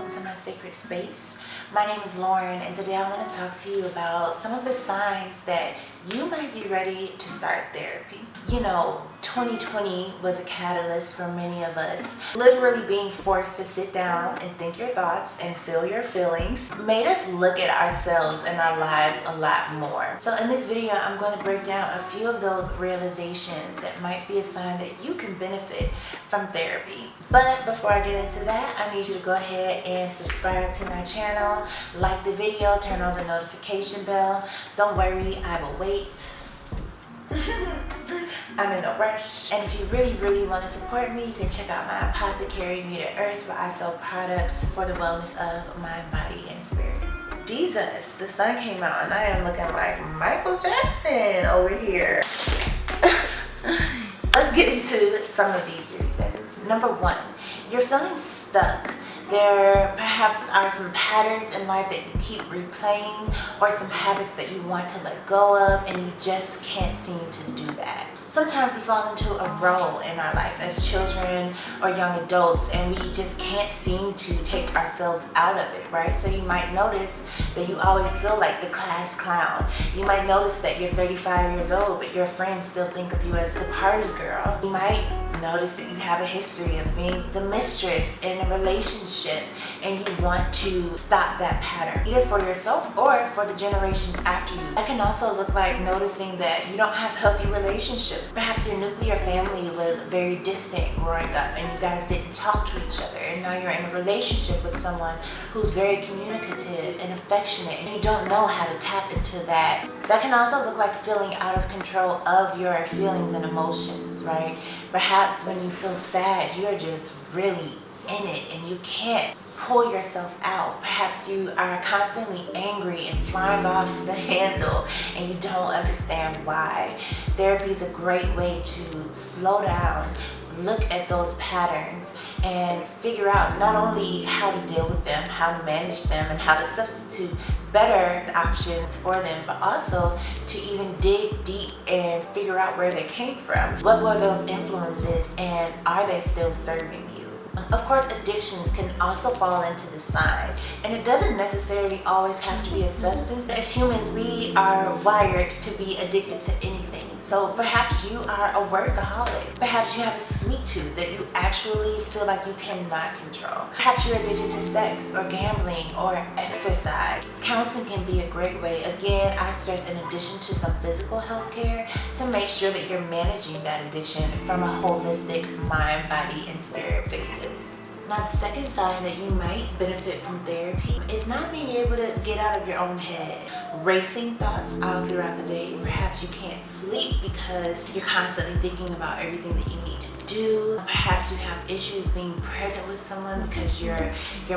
welcome to my sacred space. My name is Lauren, and today I want to talk to you about some of the signs that you might be ready to start therapy. 2020 was a catalyst for many of us. Literally being forced to sit down and think your thoughts and feel your feelings made us look at ourselves and our lives a lot more. So in this video, I'm going to break down a few of those realizations that might be a sign that you can benefit from therapy. But before I get into that, I need you to go ahead and subscribe to my channel, like the video, turn on the notification bell. Don't worry, I will wait. I'm in a rush. And if you really want to support me, you can check out my Apothecary Meet Earth, where I sell products for the wellness of mind, body, and spirit. Jesus, the sun came out and I am looking like Michael Jackson over here. Let's get into some of these reasons. Number one, you're feeling stuck. There perhaps are some patterns in life that you keep replaying, or some habits that you want to let go of and you just can't seem to do that. Sometimes we fall into a role in our life as children or young adults, and we just can't seem to take ourselves out of it, right? So you might notice that you always feel like the class clown. You might notice that you're 35 years old, but your friends still think of you as the party girl. You might notice that you have a history of being the mistress in a relationship, and you want to stop that pattern, either for yourself or for the generations after you. That can also look like noticing that you don't have healthy relationships. Perhaps your nuclear family was very distant growing up and you guys didn't talk to each other, and now you're in a relationship with someone who's very communicative and affectionate and you don't know how to tap into that. That can also look like feeling out of control of your feelings and emotions, right? Perhaps when you feel sad, you're just really in it and you can't pull yourself out. Perhaps you are constantly angry and flying off the handle and you don't understand why. Therapy is a great way to slow down, look at those patterns, and figure out not only how to deal with them, how to manage them, and how to substitute better options for them, but also to even dig deep and figure out where they came from. What were those influences, and are they still serving you? Of course, addictions can also fall into this sign, and it doesn't necessarily always have to be a substance. As humans, we are wired to be addicted to anything. So perhaps you are a workaholic. Perhaps you have a sweet tooth that you actually feel like you cannot control. Perhaps you're addicted to sex or gambling or exercise. Counseling can be a great way. Again, I stress, in addition to some physical health care, to make sure that you're managing that addiction from a holistic mind, body, and spirit basis. Now, the second sign that you might benefit from therapy is not being able to get out of your own head. Racing thoughts all throughout the day. Perhaps you can't sleep because you're constantly thinking about everything that you need to do. Perhaps you have issues being present with someone because your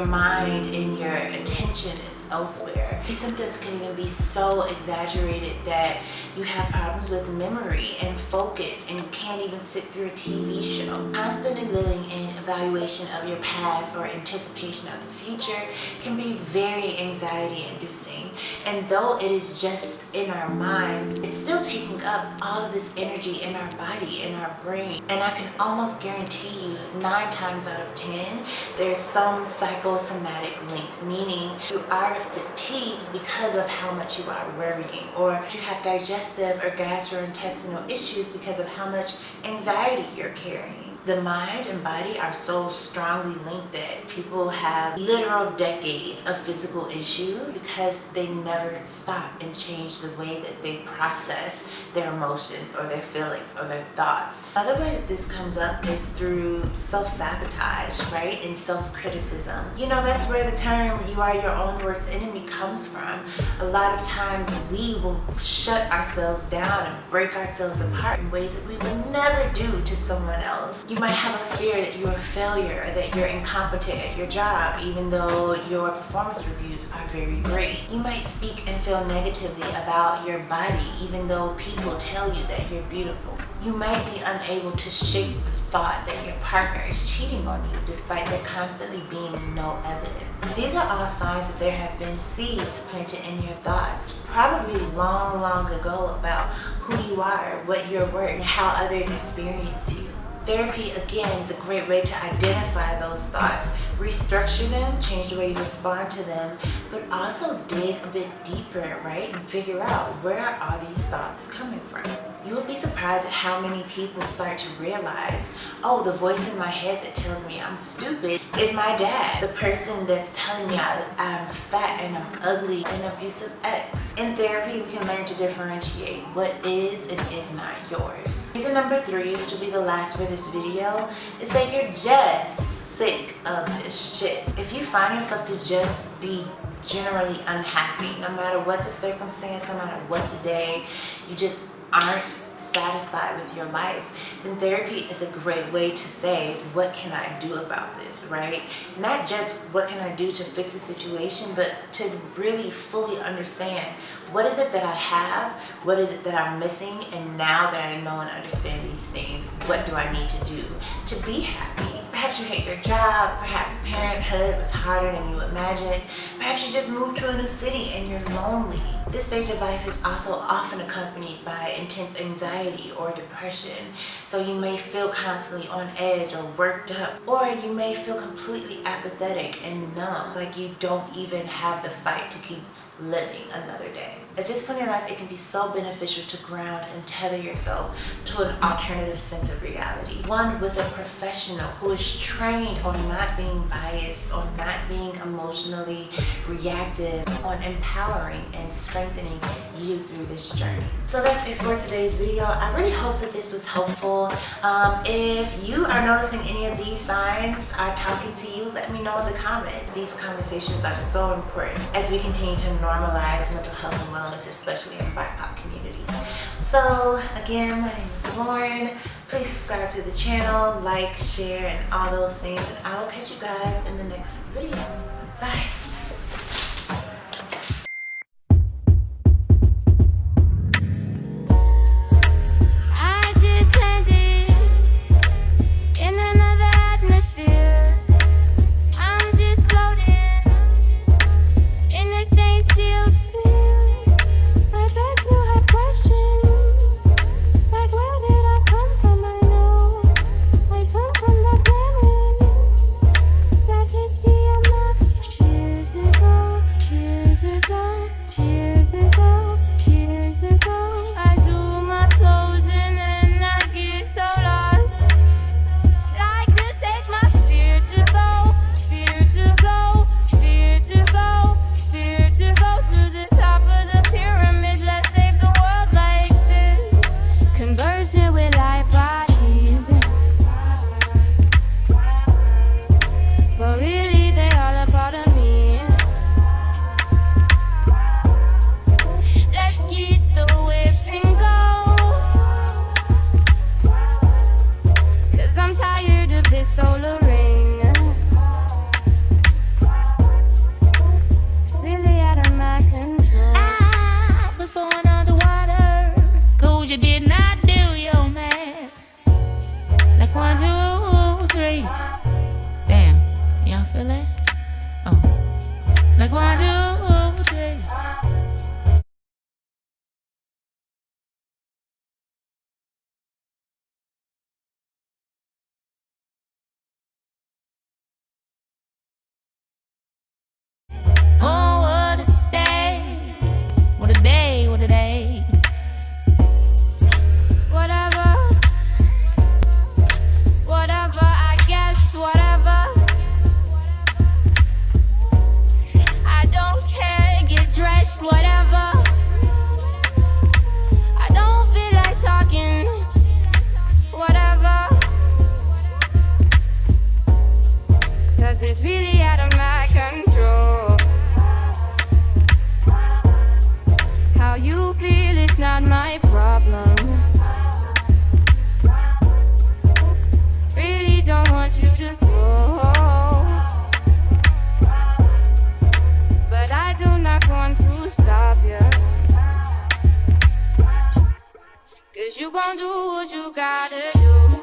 mind and your attention is elsewhere. These symptoms can even be so exaggerated that you have problems with memory and focus, and you can't even sit through a TV show. Constantly living in evaluation of your past or anticipation of the future can be very anxiety inducing. And though it is just in our minds, it's still taking up all of this energy in our body, in our brain. And I can almost guarantee you 9 times out of 10, there's some psychosomatic link, meaning you are fatigued because of how much you are worrying, or you have digestive or gastrointestinal issues because of how much anxiety you're carrying. The mind and body are so strongly linked that people have literal decades of physical issues because they never stop and change the way that they process their emotions or their feelings or their thoughts. Another way that this comes up is through self-sabotage, right? And self-criticism. That's where the term "you are your own worst enemy" comes from. A lot of times we will shut ourselves down and break ourselves apart in ways that we would never do to someone else. You might have a fear that you're a failure, or that you're incompetent at your job, even though your performance reviews are very great. You might speak and feel negatively about your body, even though people tell you that you're beautiful. You might be unable to shake the thought that your partner is cheating on you, despite there constantly being no evidence. These are all signs that there have been seeds planted in your thoughts, probably long ago, about who you are, what you're worth, and how others experience you. Therapy, again, is a great way to identify those thoughts, restructure them, change the way you respond to them, but also dig a bit deeper, right? And figure out, where are these thoughts coming from? You would be surprised at how many people start to realize, oh, the voice in my head that tells me I'm stupid is my dad. The person that's telling me I'm fat and I'm ugly, an abusive ex. In therapy, we can learn to differentiate what is and is not yours. Reason number 3, which will be the last for this video, is that you're just sick of this shit. If you find yourself to just be generally unhappy, no matter what the circumstance, no matter what the day, you just aren't satisfied with your life, then therapy is a great way to say, what can I do about this, right? Not just what can I do to fix the situation, but to really fully understand, what is it that I have, what is it that I'm missing, and now that I know and understand these things, what do I need to do to be happy? Perhaps you hate your job, perhaps parenthood was harder than you imagined, perhaps you just moved to a new city and you're lonely. This stage of life is also often accompanied by intense anxiety or depression. So you may feel constantly on edge or worked up, or you may feel completely apathetic and numb, like you don't even have the fight to keep living another day. At this point in life, it can be so beneficial to ground and tether yourself to an alternative sense of reality. One with a professional who is trained on not being biased, on not being emotionally reactive, on empowering and strengthening you through this journey. So that's it for today's video. I really hope that this was helpful. If you are noticing any of these signs are talking to you, let me know in the comments. These conversations are so important as we continue to normalize mental health and wellness, especially in BIPOC communities. So again, my name is Lauren. Please subscribe to the channel, like, share, and all those things. And I will catch you guys in the next video. Bye. It's really out of my control. How you feel, it's not my problem. Really don't want you to go, but I do not want to stop you, 'cause you gon' do what you gotta do.